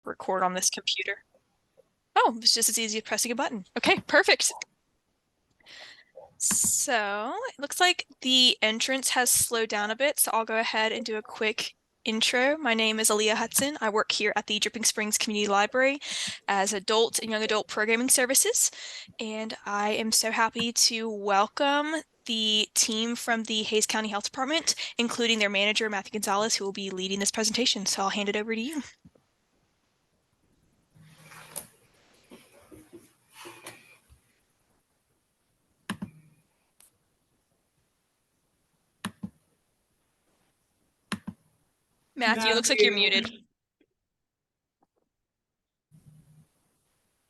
record on this computer. Oh, it's just as easy as pressing a button. Okay, perfect. So it looks like the entrance has slowed down a bit, so I'll go ahead and do a quick intro. My name is Aaliyah Hudson. I work here at the Dripping Springs Community Library as adult and young adult programming services, and I am so happy to welcome the team from the Hays County Health Department, including their manager, Matthew Gonzalez, who will be leading this presentation. So I'll hand it over to you. Matthew, it looks like you're muted.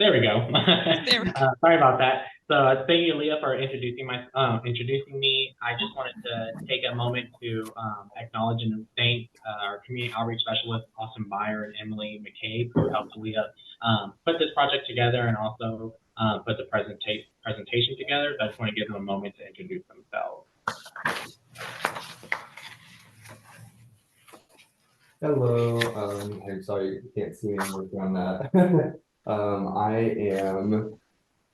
There we go. Sorry about that. So thank you, Leah, for introducing me. I just wanted to take a moment to acknowledge and thank our community outreach specialist, Austin Byer and Emily McCabe, who helped Leah put this project together and also put the presentation together. So I just want to give them a moment to introduce themselves. Hello, I'm sorry you can't see me, I'm working on that. I am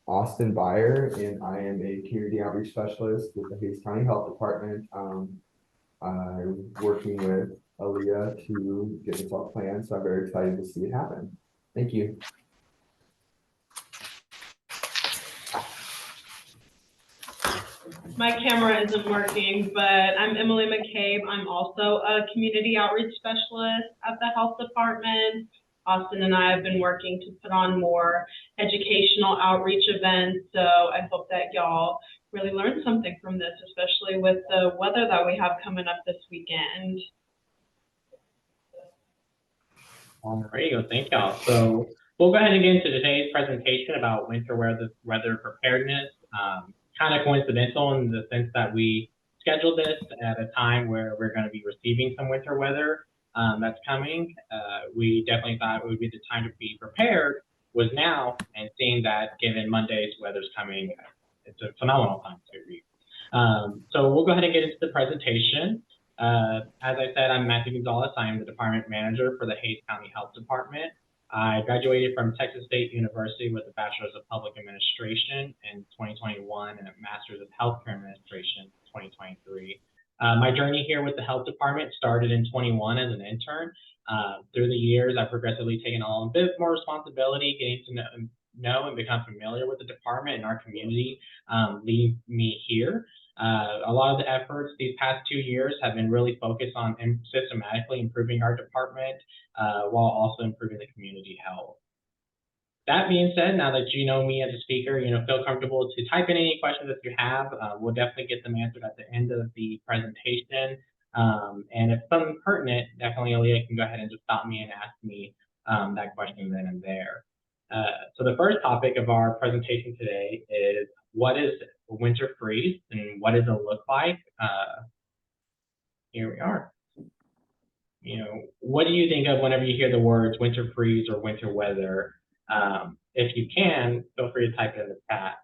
Austin Byer, and I am a community outreach specialist with the Hays County Health Department. I'm working with Aaliyah to get this all planned, so I'm very excited to see it happen. Thank you. My camera isn't working, but I'm Emily McCabe. I'm also a community outreach specialist at the health department. Austin and I have been working to put on more educational outreach events, so I hope that y'all really learn something from this, especially with the weather that we have coming up this weekend. All right, well, thank y'all. So we'll go ahead and get into today's presentation about winter weather preparedness. Kind of coincidental in the sense that we scheduled this at a time where we're going to be receiving some winter weather that's coming. We definitely thought it would be the time to be prepared was now, and seeing that given Monday's weather's coming, it's a phenomenal time to read. So we'll go ahead and get into the presentation. As I said, I'm Matthew Gonzalez. I am the department manager for the Hays County Health Department. I graduated from Texas State University with a Bachelor's of Public Administration in 2021 and a Master's of Healthcare Administration in 2023. My journey here with the health department started in 21 as an intern. Through the years, I've progressively taken on a bit more responsibility, getting to know and become familiar with the department and our community, leading me here. A lot of the efforts these past 2 years have been really focused on systematically improving our department while also improving the community health. That being said, now that you know me as a speaker, feel comfortable to type in any questions that you have. We'll definitely get them answered at the end of the presentation. And if something pertinent, definitely Aaliyah can go ahead and just stop me and ask me that question then and there. So the first topic of our presentation today is what is winter freeze and what does it look like? Here we are. What do you think of whenever you hear the words winter freeze or winter weather? If you can, feel free to type it in the chat.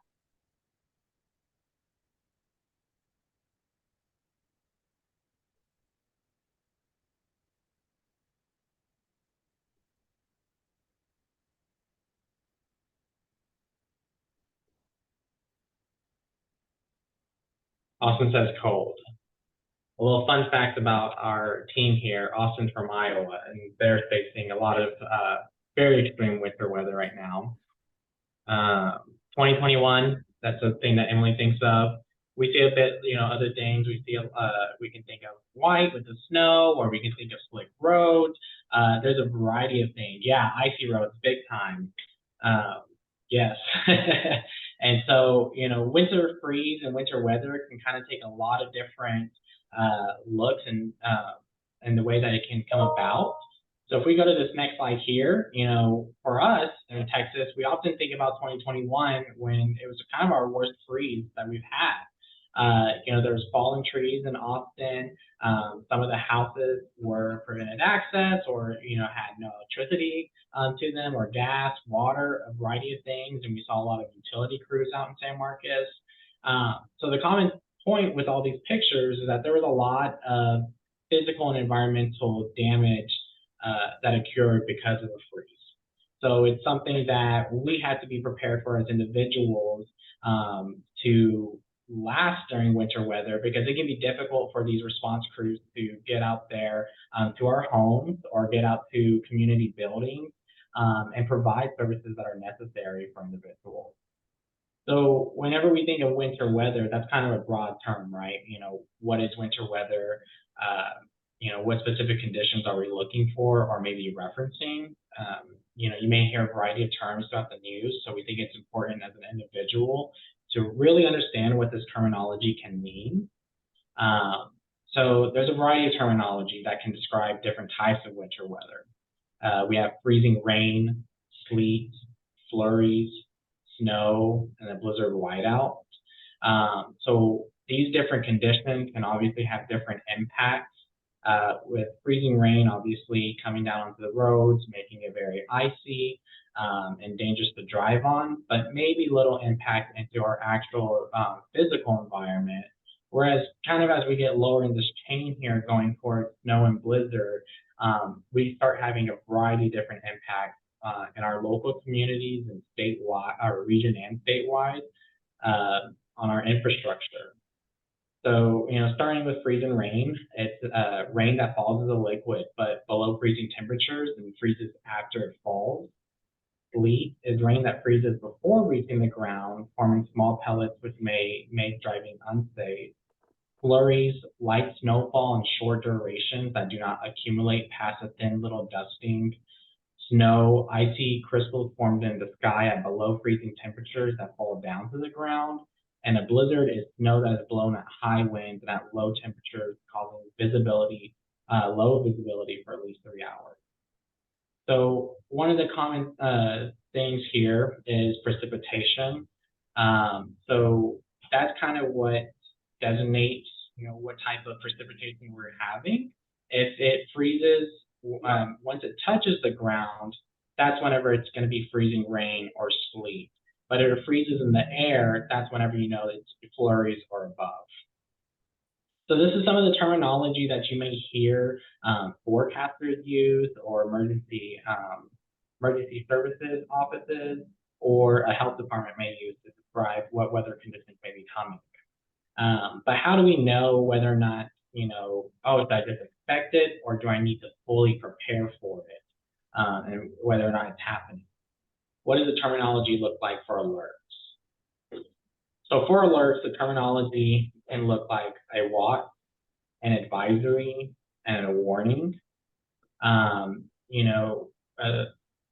Austin says cold. A little fun fact about our team here, Austin's from Iowa, and they're facing a lot of very extreme winter weather right now. 2021, that's a thing that Emily thinks of. We see a bit, other things. We can think of white with the snow, or we can think of slick roads. There's a variety of things. Yeah, icy roads, big time. Yes. And so, winter freeze and winter weather can kind of take a lot of different looks and the way that it can come about. So if we go to this next slide here, for us in Texas, we often think about 2021 when it was kind of our worst freeze that we've had. There's fallen trees in Austin. Some of the houses were prevented access or, had no electricity to them or gas, water, a variety of things. And we saw a lot of utility crews out in San Marcos. So the common point with all these pictures is that there was a lot of physical and environmental damage that occurred because of the freeze. So it's something that we have to be prepared for as individuals to last during winter weather, because it can be difficult for these response crews to get out there to our homes or get out to community buildings and provide services that are necessary for individuals. So whenever we think of winter weather, that's kind of a broad term, right? What is winter weather? What specific conditions are we looking for or maybe referencing? You may hear a variety of terms throughout the news, so we think it's important as an individual to really understand what this terminology can mean. So there's a variety of terminology that can describe different types of winter weather. We have freezing rain, sleet, flurries, snow, and a blizzard whiteout. So these different conditions can obviously have different impacts. With freezing rain, obviously coming down onto the roads, making it very icy and dangerous to drive on, but maybe little impact into our actual physical environment. Whereas kind of as we get lower in this chain here going towards snow and blizzard, we start having a variety of different impacts in our local communities and statewide, our region and statewide, on our infrastructure. So, starting with freezing rain, it's rain that falls as a liquid, but below freezing temperatures and freezes after it falls. Sleet is rain that freezes before reaching the ground, forming small pellets which may make driving unsafe. Flurries, light snowfall and short durations that do not accumulate past a thin little dusting. Snow, icy crystals formed in the sky at below freezing temperatures that fall down to the ground. And a blizzard is snow that is blown at high winds and at low temperatures, causing low visibility for at least 3 hours. So one of the common things here is precipitation. So that's kind of what designates, what type of precipitation we're having. If it freezes, once it touches the ground, that's whenever it's going to be freezing rain or sleet. But if it freezes in the air, that's whenever it's flurries or above. So this is some of the terminology that you may hear forecasters use, or emergency services offices, or a health department may use to describe what weather conditions may be coming. But how do we know whether or not, is that just expected, or do I need to fully prepare for it, and whether or not it's happening? What does the terminology look like for alerts? So for alerts, the terminology can look like a watch, an advisory, and a warning.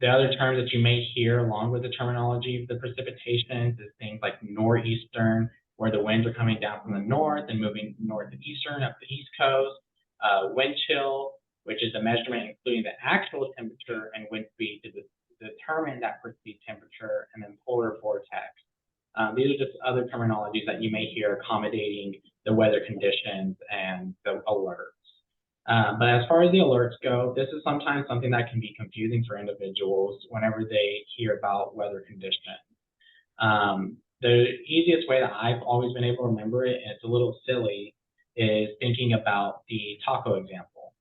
The other terms that you may hear along with the terminology of the precipitations is things like nor'eastern, where the winds are coming down from the north and moving north to eastern up the east coast. Wind chill, which is a measurement including the actual temperature and wind speed to determine that perceived temperature, and then polar vortex. These are just other terminologies that you may hear accommodating the weather conditions and the alerts. But as far as the alerts go, this is sometimes something that can be confusing for individuals whenever they hear about weather conditions. The easiest way that I've always been able to remember it, and it's a little silly, is thinking about the taco example.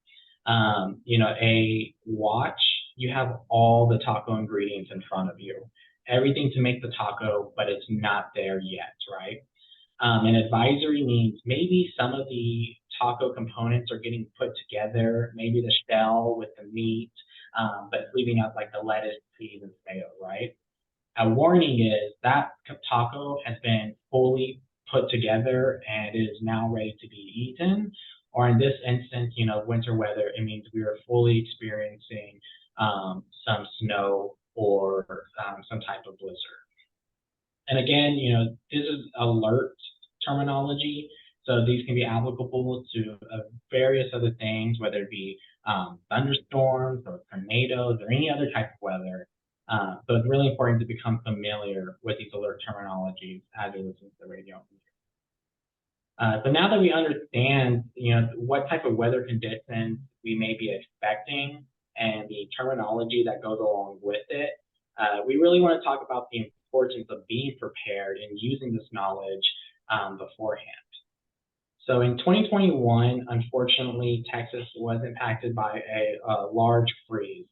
A watch, you have all the taco ingredients in front of you, everything to make the taco, but it's not there yet, right? An advisory means maybe some of the taco components are getting put together, maybe the shell with the meat, but it's leaving out like the lettuce, cheese, and tomato, right? A warning is that taco has been fully put together and it is now ready to be eaten. Or in this instance, winter weather, it means we are fully experiencing some snow or some type of blizzard. And again, this is alert terminology. So these can be applicable to various other things, whether it be thunderstorms or tornadoes or any other type of weather. So it's really important to become familiar with these alert terminologies as you listen to the radio. So now that we understand, what type of weather conditions we may be expecting and the terminology that goes along with it, we really want to talk about the importance of being prepared and using this knowledge beforehand. So in 2021, unfortunately, Texas was impacted by a large freeze.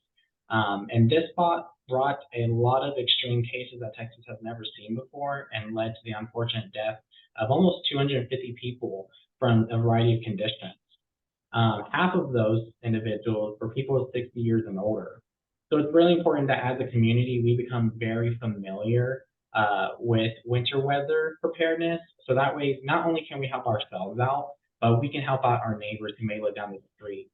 And this brought brought a lot of extreme cases that Texas has never seen before and led to the unfortunate death of almost 250 people from a variety of conditions. Half of those individuals were people 60 years and older. So it's really important that as a community, we become very familiar with winter weather preparedness. So that way, not only can we help ourselves out, but we can help out our neighbors who may live down the street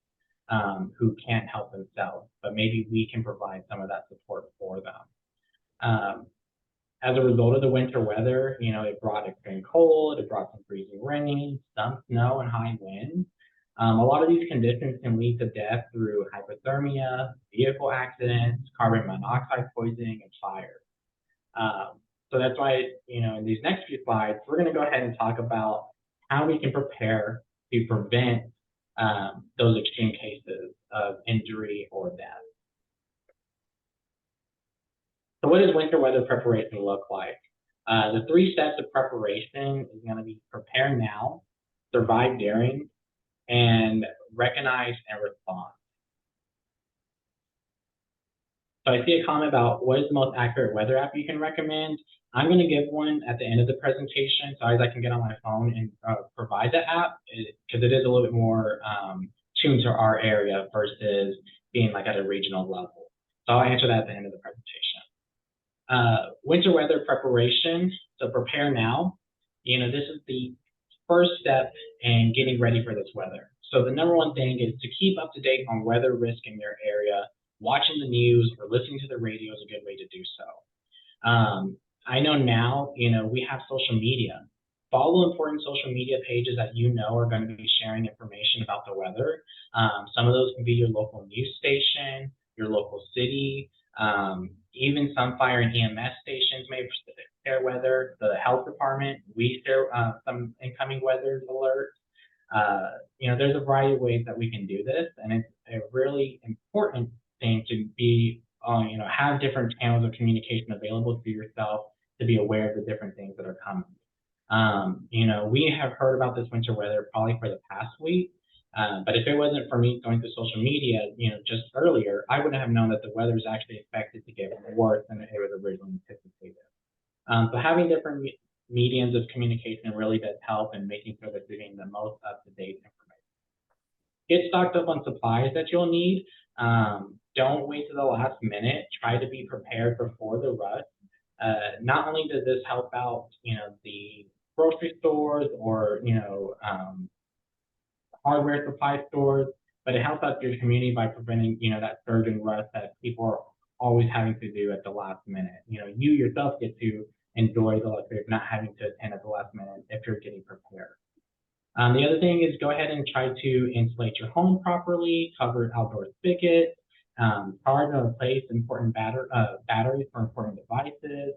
who can't help themselves, but maybe we can provide some of that support for them. As a result of the winter weather, it brought extreme cold, it brought some freezing rain, some snow and high winds. A lot of these conditions can lead to death through hypothermia, vehicle accidents, carbon monoxide poisoning, and fire. So that's why, in these next few slides, we're going to go ahead and talk about how we can prepare to prevent those extreme cases of injury or death. So what does winter weather preparation look like? The 3 steps of preparation is going to be prepare now, survive during, and recognize and respond. So I see a comment about what is the most accurate weather app you can recommend. I'm going to give one at the end of the presentation so as I can get on my phone and provide the app because it is a little bit more tuned to our area versus being like at a regional level. So I'll answer that at the end of the presentation. Winter weather preparation, so prepare now. This is the first step in getting ready for this weather. So the number one thing is to keep up to date on weather risk in your area. Watching the news or listening to the radio is a good way to do so. I know now, we have social media. Follow important social media pages that are going to be sharing information about the weather. Some of those can be your local news station, your local city, even some fire and EMS stations may share weather. The health department, we share some incoming weather alerts. There's a variety of ways that we can do this, and it's a really important thing to be, have different channels of communication available to yourself to be aware of the different things that are coming. We have heard about this winter weather probably for the past week, but if it wasn't for me going through social media, just earlier, I wouldn't have known that the weather is actually expected to get worse than it was originally anticipated. So having different mediums of communication really does help in making sure that you're getting the most up-to-date information. Get stocked up on supplies that you'll need. Don't wait to the last minute. Try to be prepared before the rush. Not only does this help out, the grocery stores or, hardware supply stores, but it helps out your community by preventing, that surge and rush that people are always having to do at the last minute. You yourself get to enjoy the luxury of not having to attend at the last minute if you're getting prepared. The other thing is go ahead and try to insulate your home properly, cover outdoor spigots, charge and replace important batteries for important devices.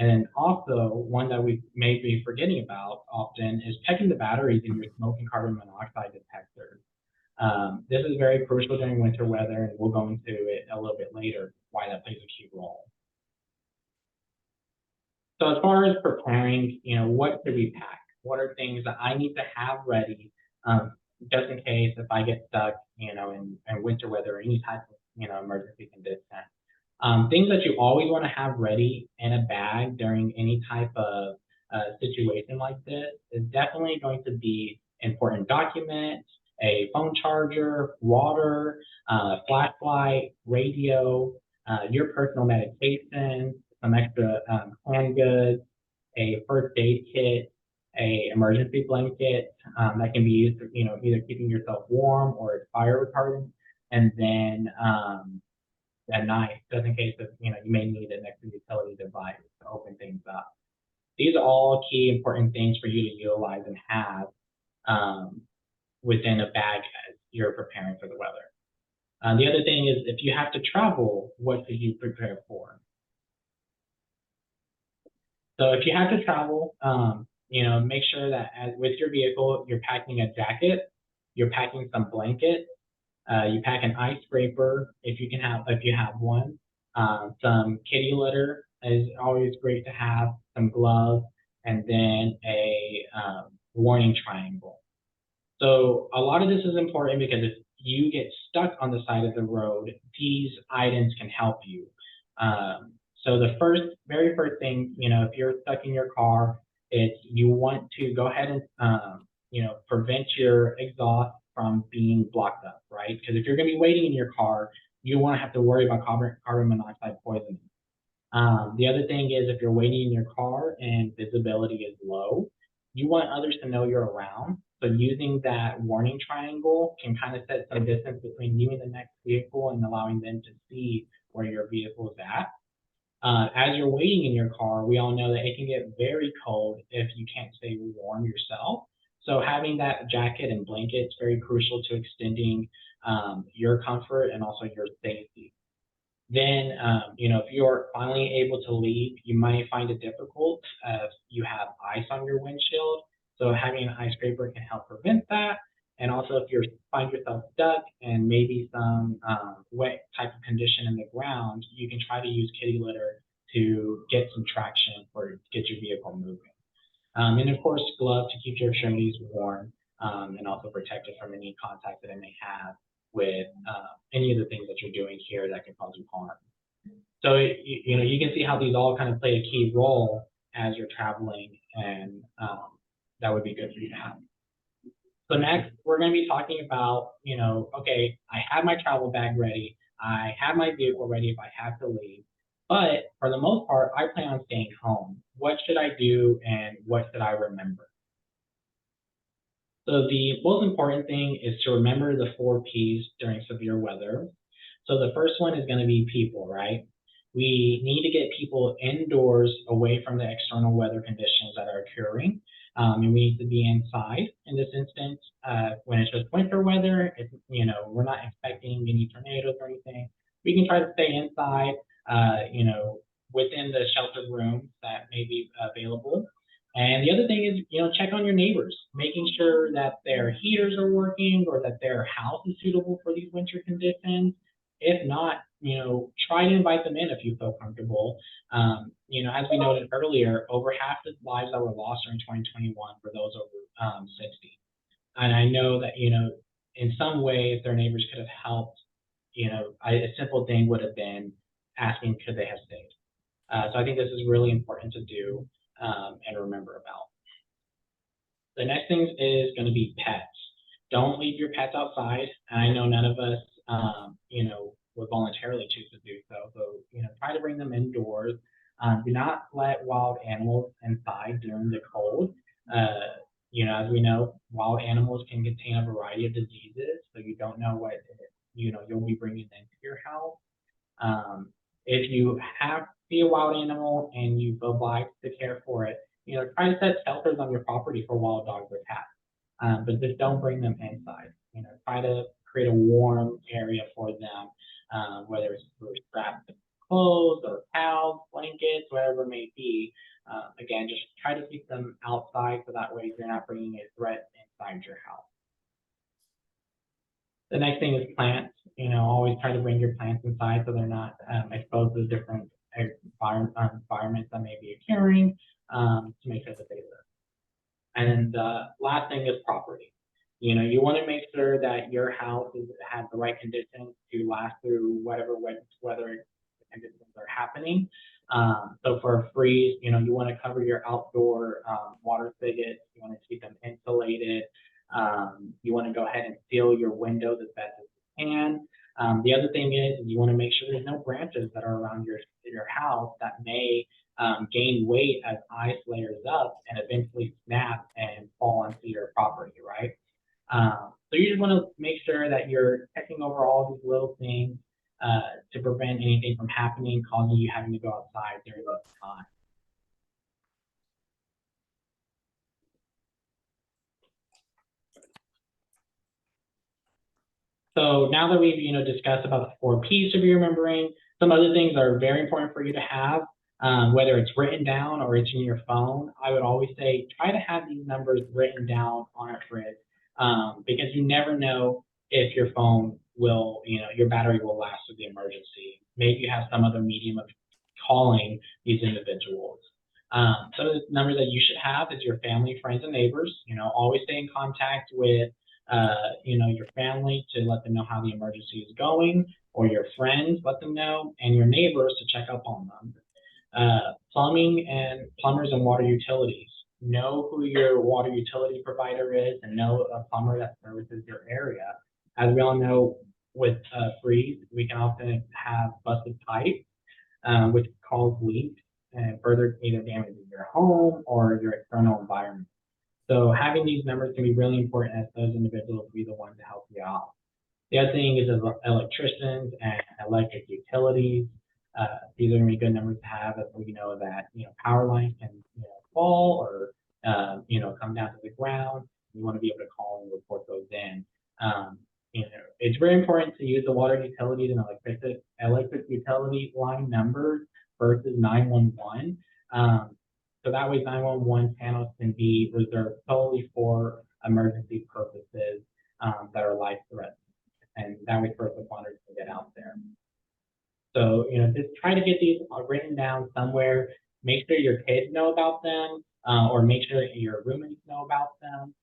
And then also, one that we may be forgetting about often is checking the batteries in your smoke and carbon monoxide detectors. This is very crucial during winter weather, and we'll go into it a little bit later, why that plays a key role. So as far as preparing, what should we pack? What are things that I need to have ready just in case if I get stuck, in winter weather or any type of, emergency condition? Things that you always want to have ready in a bag during any type of situation like this is definitely going to be important documents, a phone charger, water, flashlight, radio, your personal medication, some extra canned goods, a first aid kit, a emergency blanket that can be used for, either keeping yourself warm or it's fire retardant, and then a knife, just in case of, you may need an extra utility device to open things up. These are all key important things for you to utilize and have within a bag as you're preparing for the weather. The other thing is if you have to travel, what should you prepare for? So if you have to travel, make sure that with your vehicle, you're packing a jacket, you're packing some blankets, you pack an ice scraper if you have one. Some kitty litter is always great to have, some gloves, and then a warning triangle. So a lot of this is important because if you get stuck on the side of the road, these items can help you. So the very first thing, if you're stuck in your car, it's you want to go ahead and prevent your exhaust from being blocked up, right? Because if you're going to be waiting in your car, you don't want to have to worry about carbon monoxide poisoning. The other thing is if you're waiting in your car and visibility is low, you want others to know you're around. So using that warning triangle can kind of set some distance between you and the next vehicle and allowing them to see where your vehicle is at. As you're waiting in your car, we all know that it can get very cold if you can't stay warm yourself. So having that jacket and blanket is very crucial to extending your comfort and also your safety. Then, if you're finally able to leave, you might find it difficult if you have ice on your windshield. So having an ice scraper can help prevent that. And also, if you find yourself stuck and maybe some wet type of condition in the ground, you can try to use kitty litter to get some traction or get your vehicle moving. And of course, gloves to keep your extremities warm and also protected from any contact that it may have with any of the things that you're doing here that can cause you harm. So you can see how these all kind of play a key role as you're traveling, and that would be good for you to have. So next, we're going to be talking about, okay, I have my travel bag ready, I have my vehicle ready if I have to leave, but for the most part, I plan on staying home. What should I do, and what should I remember? So the most important thing is to remember the 4 Ps during severe weather. So the first one is going to be people, right? We need to get people indoors away from the external weather conditions that are occurring. And we need to be inside in this instance. When it's just winter weather, we're not expecting any tornadoes or anything. We can try to stay inside, within the sheltered rooms that may be available. And the other thing is, check on your neighbors, making sure that their heaters are working or that their house is suitable for these winter conditions. If not, try to invite them in if you feel comfortable. As we noted earlier, over half the lives that were lost during 2021 were those over 60. And I know that, in some way, if their neighbors could have helped, a simple thing would have been asking, could they have stayed? So I think this is really important to do and remember about. The next thing is going to be pets. Don't leave your pets outside. And I know none of us, would voluntarily choose to do so. So, try to bring them indoors. Do not let wild animals inside during the cold. As we know, wild animals can contain a variety of diseases, so you don't know what you'll be bringing into your house. If you have see a wild animal and you've obliged to care for it, try to set shelters on your property for wild dogs or cats, but just don't bring them inside. Try to create a warm area for them, whether it's through straps of clothes or towels, blankets, whatever it may be. Again, just try to keep them outside so that way you're not bringing a threat inside your house. The next thing is plants. Always try to bring your plants inside so they're not exposed to different environments that may be occurring to make sure that they live. And the last thing is property. You want to make sure that your house has the right conditions to last through whatever weather conditions are happening. So for a freeze, you want to cover your outdoor water spigots. You want to keep them insulated. You want to go ahead and seal your windows as best as you can. The other thing is you want to make sure there's no branches that are around your house that may gain weight as ice layers up and eventually snap and fall onto your property, right? So you just want to make sure that you're checking over all these little things to prevent anything from happening, causing you having to go outside during this time. So now that we've discussed about the 4 Ps to be remembering, some other things are very important for you to have, whether it's written down or it's in your phone. I would always say try to have these numbers written down on a grid because you never know if your phone will, your battery will last through the emergency. Maybe you have some other medium of calling these individuals. Some of the numbers that you should have is your family, friends, and neighbors. Always stay in contact with your family to let them know how the emergency is going, or your friends, let them know, and your neighbors to check up on them. Plumbing and plumbers and water utilities. Know who your water utility provider is and know a plumber that services your area. As we all know, with freeze, we can often have busted pipe, which cause leaks and further either damages your home or your external environment. So having these numbers can be really important as those individuals will be the ones to help you out. The other thing is electricians and electric utilities. These are going to be good numbers to have as we know that power lines can fall or come down to the ground. You want to be able to call and report those in. It's very important to use the water utilities and electric utility line numbers versus 911. So that way 911 panels can be reserved solely for emergency purposes that are life-threatening. And that way first responders can get out there. So, just try to get these written down somewhere. Make sure your kids know about them, or make sure that your roommates know about them,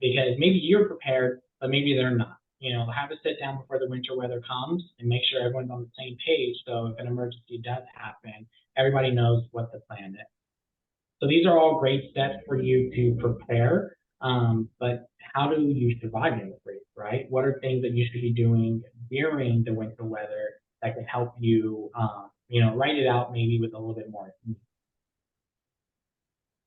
because maybe you're prepared, but maybe they're not. Have a sit down before the winter weather comes and make sure everyone's on the same page. So if an emergency does happen, everybody knows what the plan is. So these are all great steps for you to prepare. But how do you survive in the freeze, right? What are things that you should be doing during the winter weather that can help you, write it out maybe with a little bit more.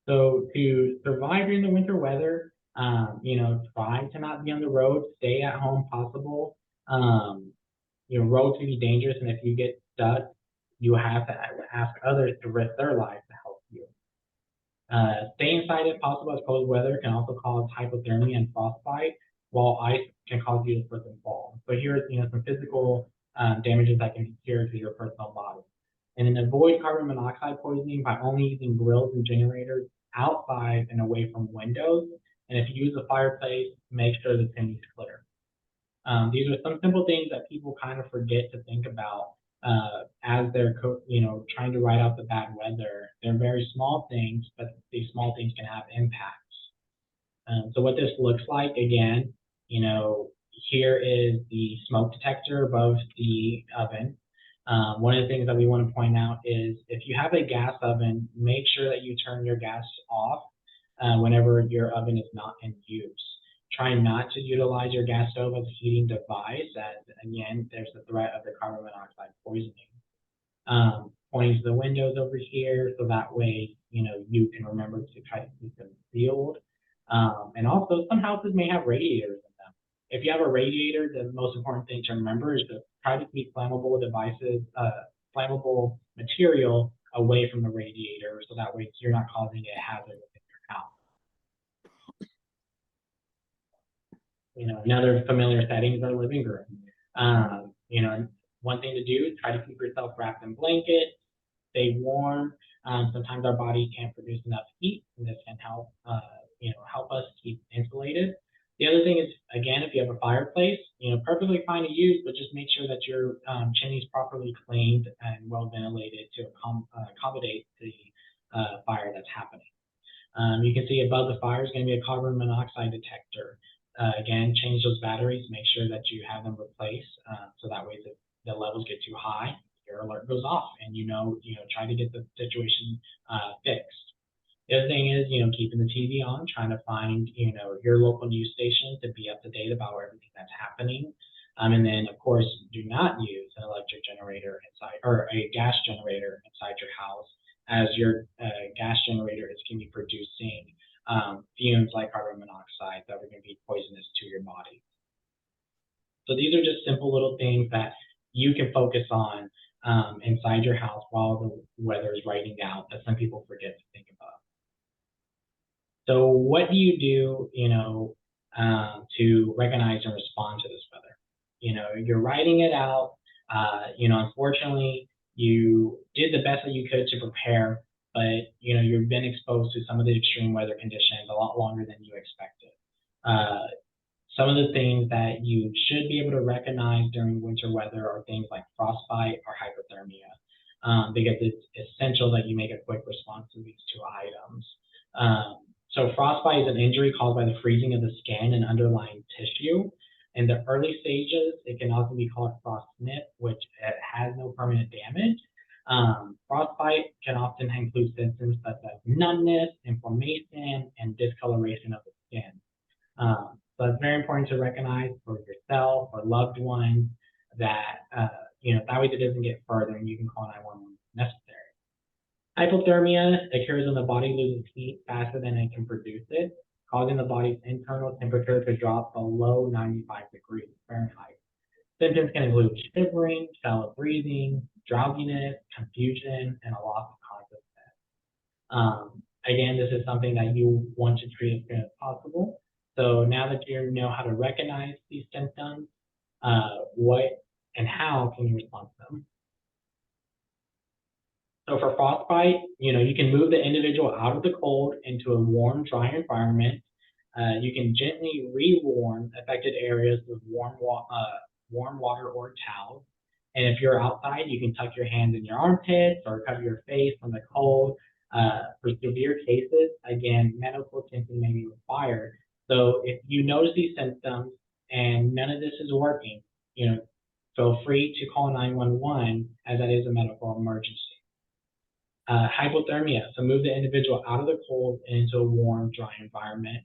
So to survive during the winter weather, try to not be on the road, stay at home possible. Roads can be dangerous, and if you get stuck, you have to ask others to risk their lives to help you. Stay inside if possible, as cold weather can also cause hypothermia and frostbite, while ice can cause you to slip and fall. So here's some physical damages that can be cured to your personal body. And then avoid carbon monoxide poisoning by only using grills and generators outside and away from windows. And if you use a fireplace, make sure the chimney's clear. These are some simple things that people kind of forget to think about as they're trying to ride out the bad weather. They're very small things, but these small things can have impacts. So what this looks like, again, here is the smoke detector above the oven. One of the things that we want to point out is if you have a gas oven, make sure that you turn your gas off whenever your oven is not in use. Try not to utilize your gas stove as a heating device, as again, there's the threat of the carbon monoxide poisoning. Pointing to the windows over here, so that way, you can remember to try to keep them sealed. And also, some houses may have radiators in them. If you have a radiator, the most important thing to remember is to try to keep flammable devices, flammable material away from the radiator, so that way you're not causing a hazard within your house. Another familiar setting is our living room. One thing to do is try to keep yourself wrapped in blankets, stay warm. Sometimes our body can't produce enough heat, and this can help, help us keep insulated. The other thing is, again, if you have a fireplace, perfectly fine to use, but just make sure that your chimney is properly cleaned and well ventilated to accommodate the fire that's happening. You can see above the fire is going to be a carbon monoxide detector. Again, change those batteries, make sure that you have them replaced, so that way the levels get too high, your alert goes off, and try to get the situation fixed. The other thing is, keeping the TV on, trying to find, your local news station to be up to date about everything that's happening. And then, of course, do not use an electric generator inside or a gas generator inside your house, as your gas generator is going to be producing fumes like carbon monoxide that are going to be poisonous to your body. So these are just simple little things that you can focus on inside your house while the weather is writing out that some people forget to think about. So what do you do, to recognize and respond to this weather? You're writing it out. Unfortunately, you did the best that you could to prepare, but you've been exposed to some of the extreme weather conditions a lot longer than you expected. Some of the things that you should be able to recognize during winter weather are things like frostbite or hypothermia, because it's essential that you make a quick response to these two items. So frostbite is an injury caused by the freezing of the skin and underlying tissue. In the early stages, it can also be called frost snip, which it has no permanent damage. Frostbite can often include symptoms such as numbness, inflammation, and discoloration of the skin. So it's very important to recognize for yourself or loved ones that, that way it doesn't get further and you can call 911 if necessary. Hypothermia occurs when the body loses heat faster than it can produce it, causing the body's internal temperature to drop below 95 degrees Fahrenheit. Symptoms can include shivering, shallow breathing, drowsiness, confusion, and a loss of consciousness. Again, this is something that you want to treat as soon as possible. So now that you know how to recognize these symptoms, what and how can you respond to them? So for frostbite, you can move the individual out of the cold into a warm, dry environment. You can gently re-warm affected areas with warm water or towels. And if you're outside, you can tuck your hands in your armpits or cover your face from the cold. For severe cases, again, medical attention may be required. So if you notice these symptoms and none of this is working, feel free to call 911 as that is a medical emergency. Hypothermia, so move the individual out of the cold into a warm, dry environment.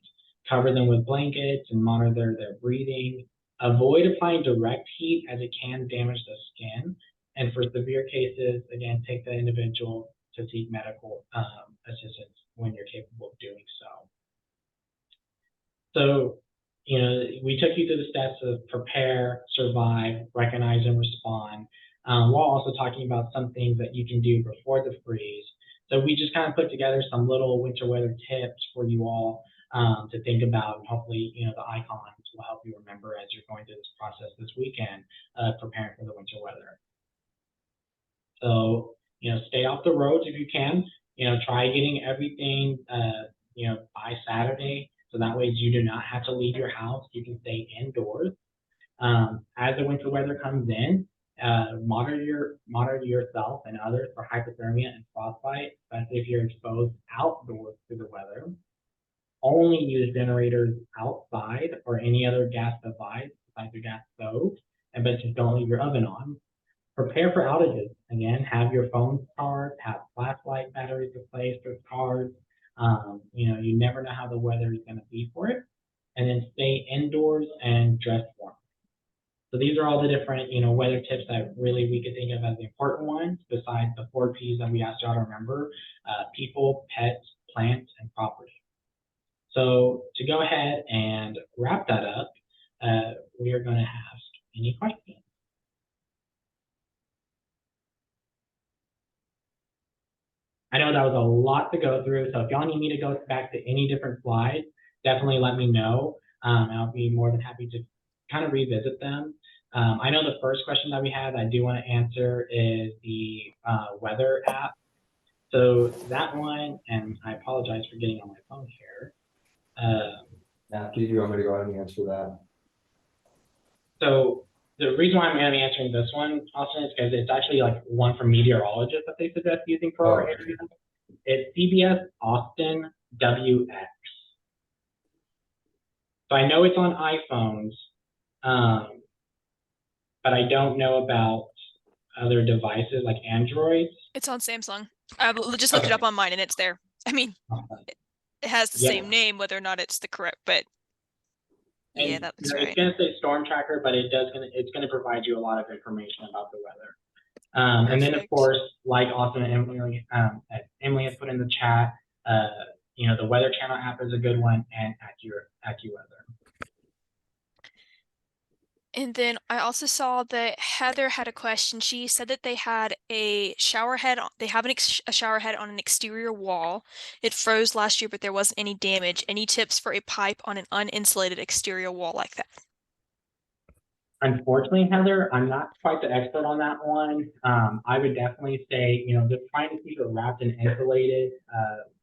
Cover them with blankets and monitor their breathing. Avoid applying direct heat as it can damage the skin. And for severe cases, again, take the individual to seek medical assistance when you're capable of doing so. So, we took you through the steps of prepare, survive, recognize, and respond, while also talking about some things that you can do before the freeze. So we just kind of put together some little winter weather tips for you all to think about, and hopefully, the icons will help you remember as you're going through this process this weekend, preparing for the winter weather. So, stay off the roads if you can. Try getting everything, by Saturday. So that way you do not have to leave your house. You can stay indoors. As the winter weather comes in, monitor yourself and others for hypothermia and frostbite, especially if you're exposed outdoors to the weather. Only use generators outside or any other gas device besides your gas stove, but just don't leave your oven on. Prepare for outages. Again, have your phones charged, have flashlight batteries replaced or charged. You never know how the weather is going to be for it. And then stay indoors and dress warm. So these are all the different, weather tips that really we could think of as the important ones, besides the 4 Ps that we asked y'all to remember: people, pets, plants, and property. So to go ahead and wrap that up, we are going to ask any questions. I know that was a lot to go through, so if y'all need me to go back to any different slides, definitely let me know. I'll be more than happy to kind of revisit them. I know the first question that we have I do want to answer is the weather app. So that one, and I apologize for getting on my phone here. After you do, I'm going to go ahead and answer that. So the reason why I'm going to be answering this one, Austin, is because it's actually like one from meteorologists that they suggest using for our area. It's CBS Austin WX. So I know it's on iPhones, but I don't know about other devices like Androids. It's on Samsung. I just looked it up on mine and it's there. I mean, it has the same name, whether or not it's the correct, but and, yeah, that looks right. It's going to say Storm Tracker, but it's going to provide you a lot of information about the weather. And then, of course, like Austin and Emily has put in the chat, the Weather Channel app is a good one, and AccuWeather. And then I also saw that Heather had a question. She said that they had a shower head. They have a shower head on an exterior wall. It froze last year, but there wasn't any damage. Any tips for a pipe on an uninsulated exterior wall like that? Unfortunately, Heather, I'm not quite the expert on that one. I would definitely say, just trying to keep it wrapped and insulated.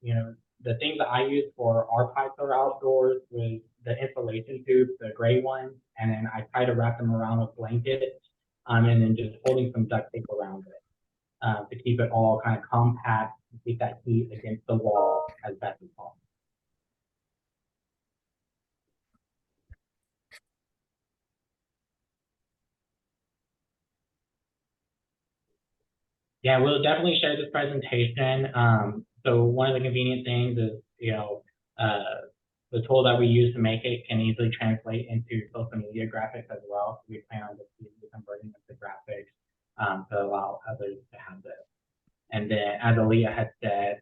The things that I use for our pipes that are outdoors was the insulation tubes, the gray ones, and then I try to wrap them around with blankets, and then just holding some duct tape around it to keep it all kind of compact, to keep that heat against the wall as best as possible. Yeah, we'll definitely share this presentation. So one of the convenient things is, the tool that we use to make it can easily translate into social media graphics as well. So we plan on just converting it to graphics to allow others to have this. And then, as Aaliyah had said,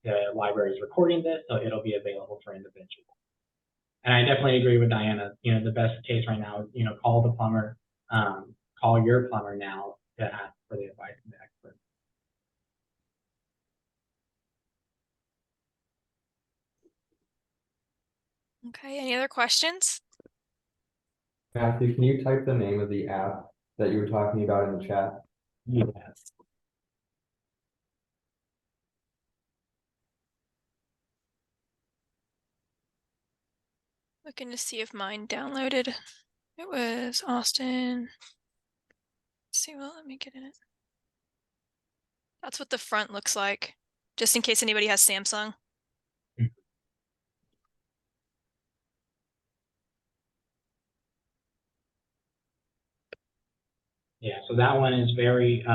the library is recording this, so it'll be available for individuals. And I definitely agree with Diana. The best case right now is, call the plumber, call your plumber now to ask for the advice of the expert. Okay, any other questions? Matthew, can you type the name of the app that you were talking about in the chat? Yes. Looking to see if mine downloaded. It was Austin. Let's see, well, let me get in it. That's what the front looks like, just in case anybody has Samsung. Yeah, so that one is very,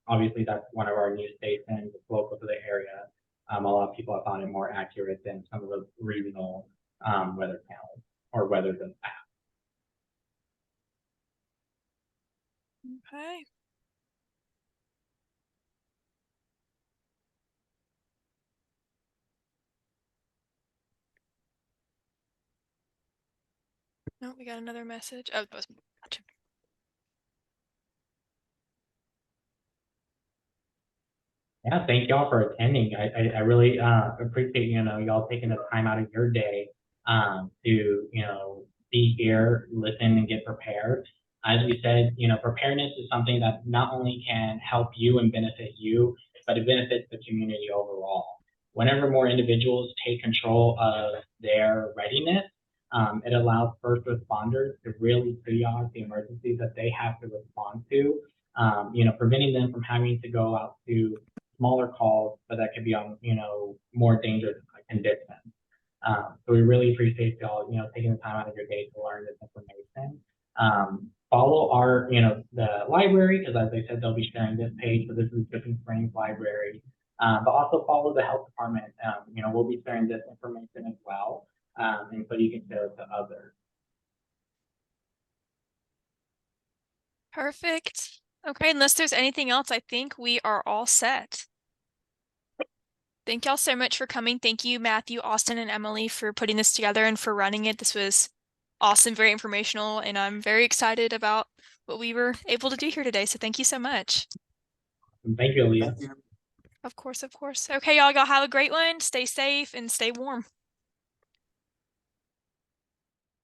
obviously that's one of our news stations, it's local to the area. A lot of people have found it more accurate than some of the regional weather panels or weather apps. Okay. No, we got another message. Oh, gotcha. Yeah, thank y'all for attending. I really appreciate, y'all taking the time out of your day to, be here, listen, and get prepared. As we said, preparedness is something that not only can help you and benefit you, but it benefits the community overall. Whenever more individuals take control of their readiness, it allows first responders to really triage the emergencies that they have to respond to, preventing them from having to go out to smaller calls, but that could be on, more dangerous conditions. So we really appreciate y'all, taking the time out of your day to learn this information. Follow our, the library, because as I said, they'll be sharing this page. So this is Dripping Springs Library. But also follow the health department. We'll be sharing this information as well. And so you can share it to others. Perfect. Okay, unless there's anything else, I think we are all set. Thank y'all so much for coming. Thank you, Matthew, Austin, and Emily for putting this together and for running it. This was awesome, very informational, and I'm very excited about what we were able to do here today. So thank you so much. Thank you, Aaliyah. Of course, of course. Okay, y'all have a great one. Stay safe and stay warm.